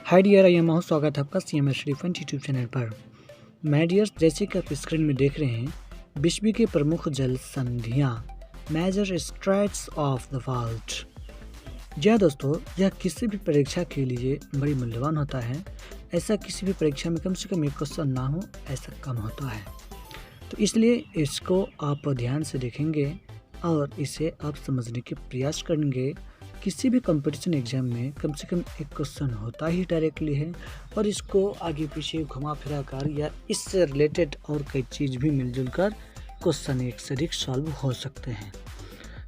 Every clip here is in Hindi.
हाय डियर, आई एम स्वागत है आपका CMS श्रीफन यूट्यूब चैनल पर। माय डियर्स, जैसे कि आप स्क्रीन में देख रहे हैं, विश्व के प्रमुख जल संधियाँ, major straits of the world. जी हाँ दोस्तों, यह किसी भी परीक्षा के लिए बड़ी मूल्यवान होता है। ऐसा किसी भी परीक्षा में कम से कम एक क्वेश्चन ना हो, ऐसा कम होता है। तो इसलिए इसको आप ध्यान से देखेंगे और इसे आप समझने के प्रयास करेंगे। किसी भी कंपटीशन एग्जाम में कम से कम एक क्वेश्चन होता ही डायरेक्टली है, और इसको आगे पीछे घुमा फिरा कर या इससे रिलेटेड और कई चीज़ भी मिलजुल कर क्वेश्चन एक से अधिक सॉल्व हो सकते हैं।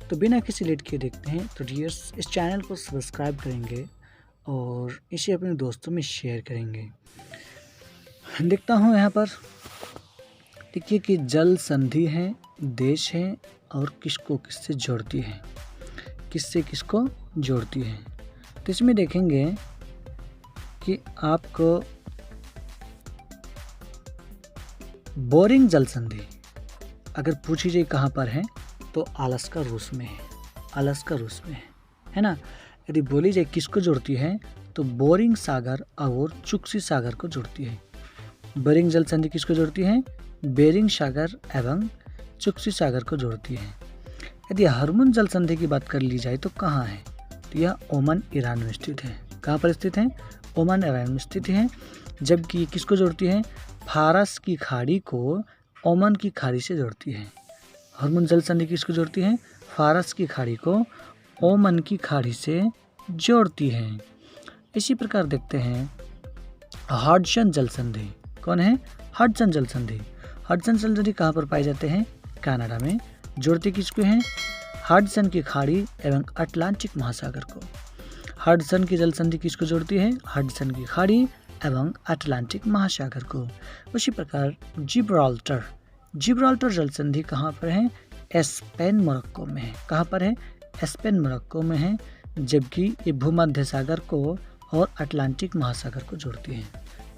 तो बिना किसी लेट के देखते हैं। तो डियर्स, इस चैनल को सब्सक्राइब करेंगे और इसे अपने दोस्तों में शेयर करेंगे। देखता हूँ यहाँ पर, देखिए कि जल संधि है, देश है और किसको किससे जोड़ती है, किससे किसको जोड़ती है। तो इसमें देखेंगे कि आपको बोरिंग जल संधि अगर पूछी जाए कहाँ पर है, तो अलास्का रूस में है। अलास्का रूस में है ना। यदि बोली जाए किसको जोड़ती है, तो बोरिंग सागर और चुक्सी सागर को जोड़ती है। बोरिंग जल संधि किसको जोड़ती है? बेरिंग सागर एवं चुक्सी सागर को जोड़ती है। यदि हार्मोन जल संधि की बात कर ली जाए तो कहाँ है, तो यह ओमान ईरान में स्थित है। कहाँ पर स्थित है? ओमान ईरान में स्थित है। जबकि किसको जोड़ती है? फारस की खाड़ी को ओमान की खाड़ी से जोड़ती है। हार्मोन जल संधि किसको जोड़ती है? फारस की खाड़ी को ओमान की खाड़ी से जोड़ती है। इसी प्रकार देखते हैं हडसन जल संधि। कौन है? हडसन जल संधि। हडसन जल संधि कहाँ पर पाए जाते हैं? कनाडा में। जोड़ते किसको हैं? हडसन की खाड़ी एवं अटलांटिक महासागर को। हडसन की जल संधि किसको जोड़ती है? हडसन की खाड़ी एवं अटलांटिक महासागर को। उसी प्रकार जिब्राल्टर जल संधि कहाँ पर है? स्पेन मोरक्को में है। कहाँ पर है? स्पेन मोरक्को में है। जबकि ये भूमध्य सागर को और अटलांटिक महासागर को जोड़ती है।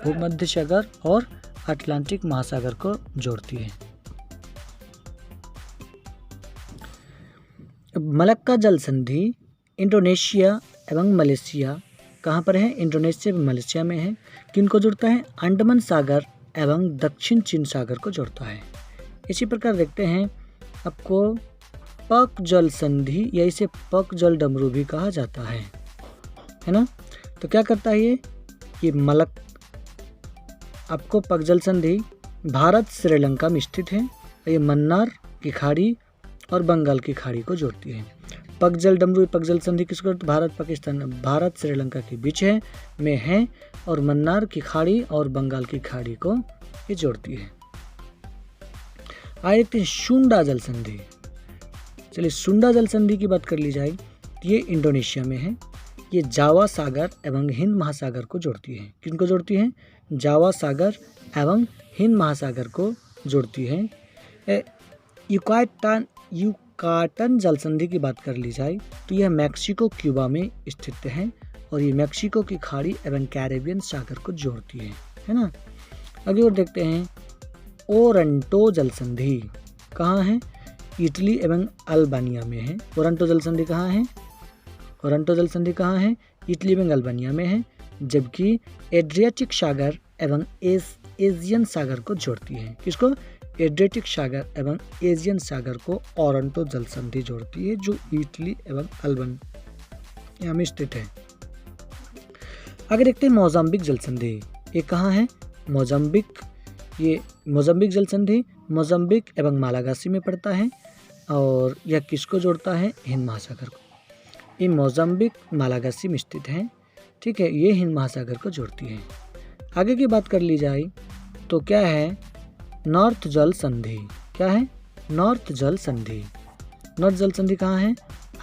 भूमध्य सागर और अटलांटिक महासागर को जोड़ती है। मलक्का जल संधि इंडोनेशिया एवं मलेशिया कहाँ पर है? इंडोनेशिया एवं मलेशिया में है। किनको जोड़ता है? अंडमान सागर एवं दक्षिण चीन सागर को जोड़ता है। इसी प्रकार देखते हैं आपको पक जल संधि, या इसे पक जल डमरू भी कहा जाता है ना। तो क्या करता है ये आपको पक जल संधि भारत श्रीलंका में स्थित है। ये मन्नार की खाड़ी और बंगाल की खाड़ी को जोड़ती है। पक जल डमरू, पक जल संधि किसको? भारत श्रीलंका के बीच में है और मन्नार की खाड़ी और बंगाल की खाड़ी को ये जोड़ती है। आइए देखते हैं सुंडा जल संधि। चलिए, सुंडा जल संधि की बात कर ली जाए तो ये इंडोनेशिया में है। ये जावा सागर एवं हिंद महासागर को जोड़ती है। किनको जोड़ती है? जावा सागर एवं हिंद महासागर को जोड़ती है। युकाटन जल संधि की बात कर ली जाए तो यह मैक्सिको क्यूबा में स्थित है और ये मैक्सिको की खाड़ी एवं कैरेबियन सागर को जोड़ती है ना। आगे और देखते हैं ओरंटो जल संधि कहाँ है? इटली एवं अल्बानिया में है। ओरंटो जल संधि कहाँ है? ओरंटो जल संधि कहाँ है? इटली एवं अल्बानिया में है। जबकि एड्रियाटिक सागर एवं एशियन सागर को जोड़ती है। किसको? एड्रियाटिक सागर एवं एशियन सागर को ओरंटो जल संधि जोड़ती है, जो इटली एवं अल्बानिया में स्थित है। आगे देखते हैं मोजाम्बिक जल संधि। ये कहाँ है? मोजाम्बिक। ये मोजाम्बिक जल संधि मोजाम्बिक एवं मालागासी में पड़ता है और यह किसको जोड़ता है? हिंद महासागर को। ये मोजाम्बिक मालागासी में स्थित है, ठीक है। ये हिंद महासागर को जोड़ती है। आगे की बात कर ली जाए तो क्या है? नॉर्थ जल संधि। क्या है? नॉर्थ जल संधि। नॉर्थ जल संधि कहाँ है?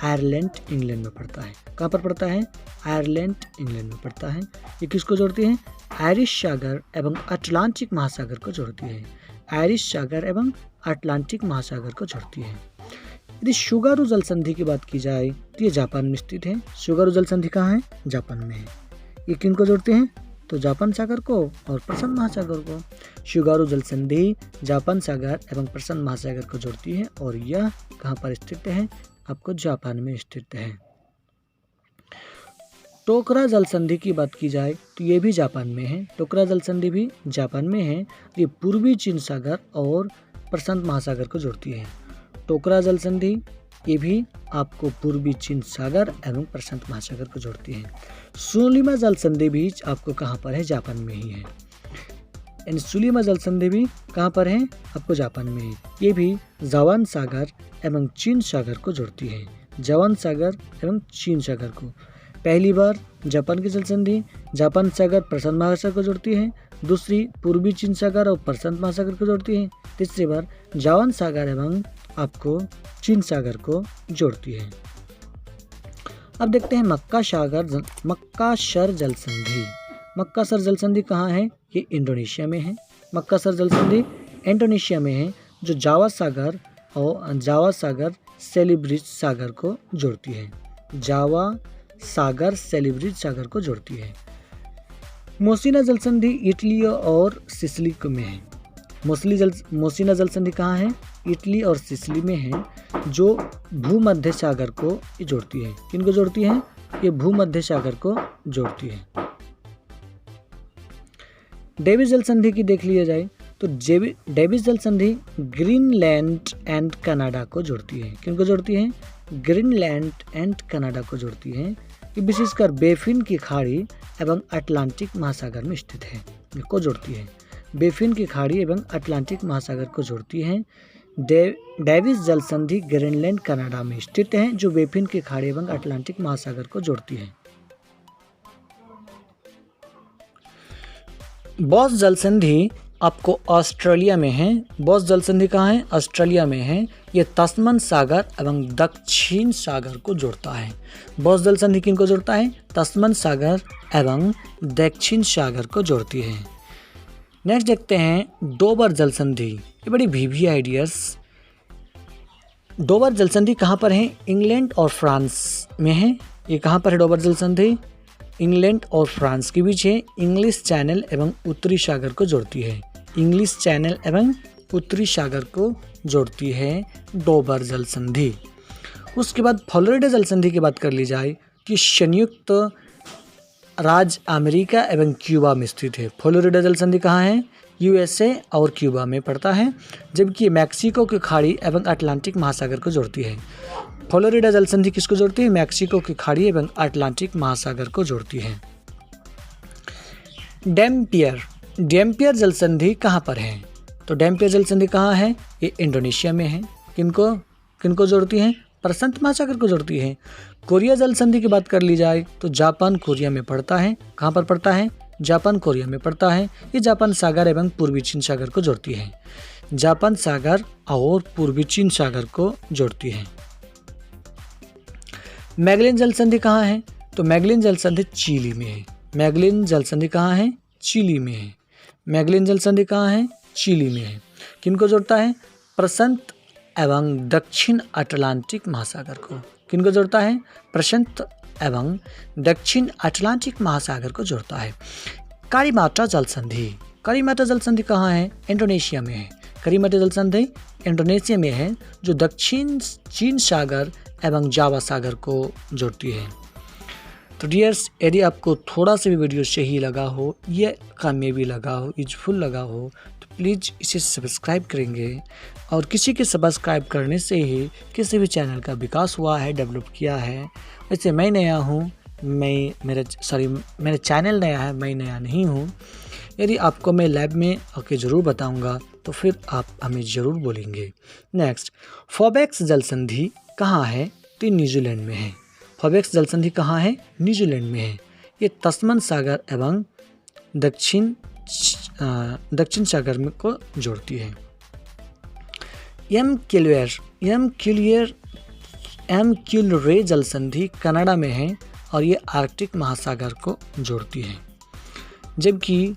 आयरलैंड इंग्लैंड में पड़ता है। कहाँ पर पड़ता है? आयरलैंड इंग्लैंड में पड़ता है। ये किसको जोड़ती है? आयरिश सागर एवं अटलांटिक महासागर को जोड़ती है। आयरिश सागर एवं अटलांटिक महासागर को जोड़ती है। यदि शुगारू जल संधि की बात की जाए तो ये जापान में स्थित है। शुगारू जल संधि कहाँ है? जापान में है। ये किनको जोड़ते हैं? तो जापान सागर को और प्रशांत महासागर को। शुगारू जल संधि जापान सागर एवं प्रशांत महासागर को जोड़ती है और यह कहाँ पर स्थित है? आपको जापान में स्थित है। टोकरा जल संधि की बात की जाए तो ये भी जापान में है। टोकरा जल संधि भी जापान में है। ये पूर्वी चीन सागर और प्रशांत महासागर को जोड़ती है। टोकरा जल संधि ये भी आपको पूर्वी चीन सागर एवं प्रशांत महासागर को जोड़ती है। सुलीमा जल संधि भी आपको कहाँ पर है? जापान में ही है। यानी सुलीमा जल संधि भी कहाँ पर है? आपको जापान में है। ये भी जावान सागर एवं चीन सागर को जोड़ती है। जावान सागर एवं चीन सागर को। पहली बार जापान की जल संधि जापान सागर प्रशांत महासागर को जोड़ती है। दूसरी पूर्वी चीन सागर और प्रशांत महासागर को जोड़ती है। तीसरी बार जावान सागर एवं आपको चीन सागर को जोड़ती है। अब देखते हैं मक्कासर जल संधि। मक्कासर जल संधि कहाँ है? ये इंडोनेशिया में है। मक्कासर जल संधि इंडोनेशिया में है, जो जावा सागर सेलिब्रिज सागर को जोड़ती है। जावा सागर सेलिब्रिज सागर को जोड़ती है। मोसिना जल संधि इटली और सिसिली में है। मोसिना जल संधि कहाँ है? इटली और सिसिली में है, जो भूमध्य सागर को जोड़ती है। किनको जोड़ती है? ये भूमध्य सागर को जोड़ती है। डेविस जल संधि की देख लिया जाए तो डेविस जल संधि ग्रीनलैंड एंड कनाडा को जोड़ती है। किनको जोड़ती है? ग्रीनलैंड एंड कनाडा को जोड़ती है। ये विशेषकर बेफिन की खाड़ी एवं अटलांटिक महासागर में स्थित है। को जोड़ती है। बेफिन की खाड़ी एवं अटलांटिक महासागर को जोड़ती है। डेविस जल संधि ग्रीनलैंड कनाडा में स्थित है, जो बेफिन की खाड़ी एवं अटलांटिक महासागर को जोड़ती है। बॉस जल संधि आपको ऑस्ट्रेलिया में है। बॉस जल संधि कहाँ है? ऑस्ट्रेलिया में है। ये तस्मन सागर एवं दक्षिण सागर को जोड़ता है। बॉस जल संधि किनको जोड़ता है? तस्मन सागर एवं दक्षिण सागर को जोड़ती है। नेक्स्ट देखते हैं डोबर जल संधि। ये बड़ी वीवी आइडियाज। डोबर जल संधि कहाँ पर है? इंग्लैंड और फ्रांस में है। ये कहाँ पर है डोबर जल संधि? इंग्लैंड और फ्रांस के बीच है। इंग्लिश चैनल एवं उत्तरी सागर को जोड़ती है। इंग्लिश चैनल एवं उत्तरी सागर को जोड़ती है डोबर जल संधि। उसके बाद फ्लोरिडा जल संधि की बात कर ली जाए कि संयुक्त राज्य अमेरिका एवं क्यूबा में स्थित है। फ्लोरिडा जल संधि कहाँ है? यूएसए और क्यूबा में पड़ता है, जबकि मैक्सिको की खाड़ी एवं अटलांटिक महासागर को जोड़ती है। फ्लोरिडा जल संधि किसको जोड़ती है? मैक्सिको की खाड़ी एवं अटलांटिक महासागर को जोड़ती है। डैम्पियर जल संधि कहाँ पर है? तो डैम्पियर जल संधि कहाँ है? ये इंडोनेशिया में है। किनको जोड़ती है? प्रशांत महासागर को जोड़ती है। कोरिया जल संधि की बात कर ली जाए तो जापान कोरिया में पड़ता है। कहाँ पर पड़ता है? जापान कोरिया में पड़ता है। ये जापान सागर एवं पूर्वी चीन सागर को जोड़ती है। जापान सागर और पूर्वी चीन सागर को जोड़ती है। मैगेलन जल संधि कहाँ है? तो मैगेलन जल संधि चिली में है। मैगेलन जल संधि कहाँ है? चिली में है। मैगेलन जल संधि कहाँ है? चिली में है। किनको जोड़ता है? प्रशांत एवं दक्षिण अटलांटिक महासागर को। किनको जोड़ता है? प्रशांत एवं दक्षिण अटलांटिक महासागर को जोड़ता है। कारीमाटा जल संधि। कारीमाटा जल संधि कहाँ है? इंडोनेशिया में है। कारीमाटा जल संधि इंडोनेशिया में है, जो दक्षिण चीन सागर एवं जावा सागर को जोड़ती है। तो डियर्स, यदि आपको थोड़ा सा भी वीडियो सही लगा हो, ये कामयाबी लगा हो, यूजफुल लगा हो, तो प्लीज़ इसे सब्सक्राइब करेंगे। और किसी के सब्सक्राइब करने से ही किसी भी चैनल का विकास हुआ है, डेवलप किया है। वैसे मैं नया हूँ, मेरा चैनल नया है, मैं नया नहीं हूँ। यदि आपको मैं लैब में आके ज़रूर बताऊँगा तो फिर आप हमें ज़रूर बोलेंगे। नेक्स्ट, फॉबेक्स जल संधि कहाँ है? तो न्यूजीलैंड में है। फॉबेक्स जल संधि कहाँ है? न्यूजीलैंड में है। ये तस्मन सागर एवं दक्षिण सागर में को जोड़ती है। एम क्यूलरे जल संधि कनाडा में है और ये आर्कटिक महासागर को जोड़ती है। जबकि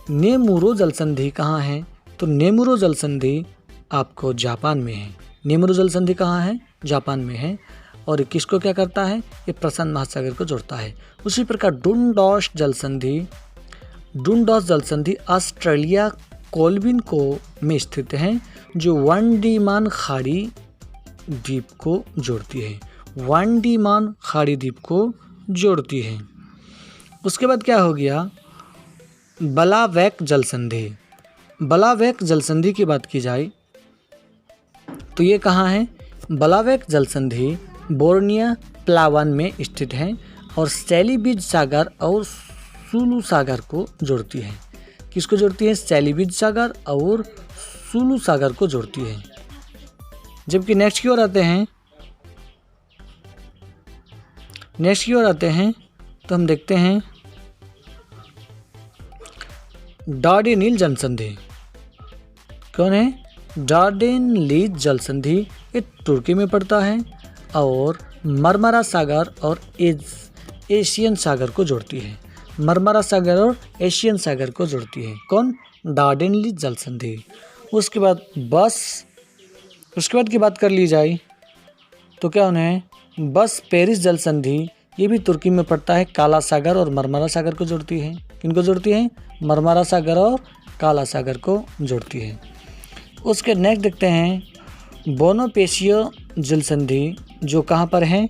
नेमुरो जल संधि कहाँ है? तो नेमुरो जल संधि आपको जापान में है। नेमुरो जल संधि कहाँ है? जापान में है। और किसको क्या करता है? ये प्रशांत महासागर को जोड़ता है। उसी प्रकार डुंडॉस जल संधि ऑस्ट्रेलिया कोलविन को में स्थित है, जो वांडीमान खाड़ी द्वीप को जोड़ती है। वांडीमान खाड़ी द्वीप को जोड़ती है। उसके बाद क्या हो गया, बलावेक जल संधि। बलावेक जल संधि की बात की जाए तो ये कहाँ है, बलावेक जल संधि बोर्निया प्लावन में स्थित है और सेलिबिज सागर और सुलू सागर को जोड़ती है। किसको जोड़ती है, सेलिबिज सागर और सुलू सागर को जोड़ती है। जबकि नेक्स्ट की ओर आते हैं तो हम देखते हैं डार्डेनिल जल संधि। कौन है, डार्डेनिल जल संधि, ये तुर्की में पड़ता है और मरमरा सागर और एशियन सागर को जोड़ती है। मरमरा सागर और एशियन सागर को जोड़ती है कौन, डार्डेनिल जल संधि। उसके बाद की बात कर ली जाए तो क्या उन्हें बस पेरिस जल संधि, ये भी तुर्की में पड़ता है, काला सागर और मरमरा सागर को जोड़ती है। किनको जोड़ती है, मरमरा सागर और काला सागर को जोड़ती है। उसके नेक्स्ट देखते हैं बोनोपेशियो जल संधि, जो कहाँ पर है,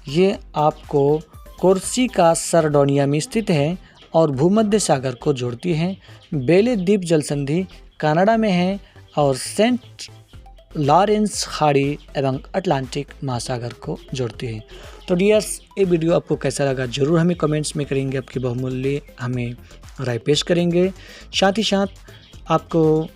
ये आपको कोर्सिका सरडोनिया में स्थित है और भूमध्य सागर को जोड़ती है। बेले द्वीप जल संधि कनाडा में है और सेंट लॉरेंस खाड़ी एवं अटलांटिक महासागर को जोड़ती है। तो डियर्स, ये वीडियो आपको कैसा लगा जरूर हमें कमेंट्स में करेंगे, आपकी बहुमूल्य हमें राय पेश करेंगे। साथ ही साथ आपको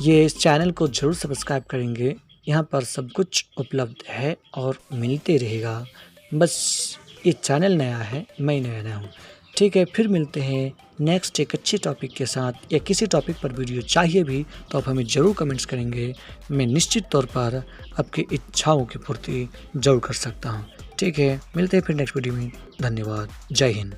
ये इस चैनल को जरूर सब्सक्राइब करेंगे, यहाँ पर सब कुछ उपलब्ध है और मिलते रहेगा। बस ये चैनल नया है, मैं नया हूँ। ठीक है, फिर मिलते हैं नेक्स्ट एक अच्छे टॉपिक के साथ, या किसी टॉपिक पर वीडियो चाहिए भी तो आप हमें ज़रूर कमेंट्स करेंगे। मैं निश्चित तौर पर आपकी इच्छाओं की पूर्ति जरूर कर सकता हूँ। ठीक है, मिलते हैं फिर नेक्स्ट वीडियो में। धन्यवाद, जय हिंद।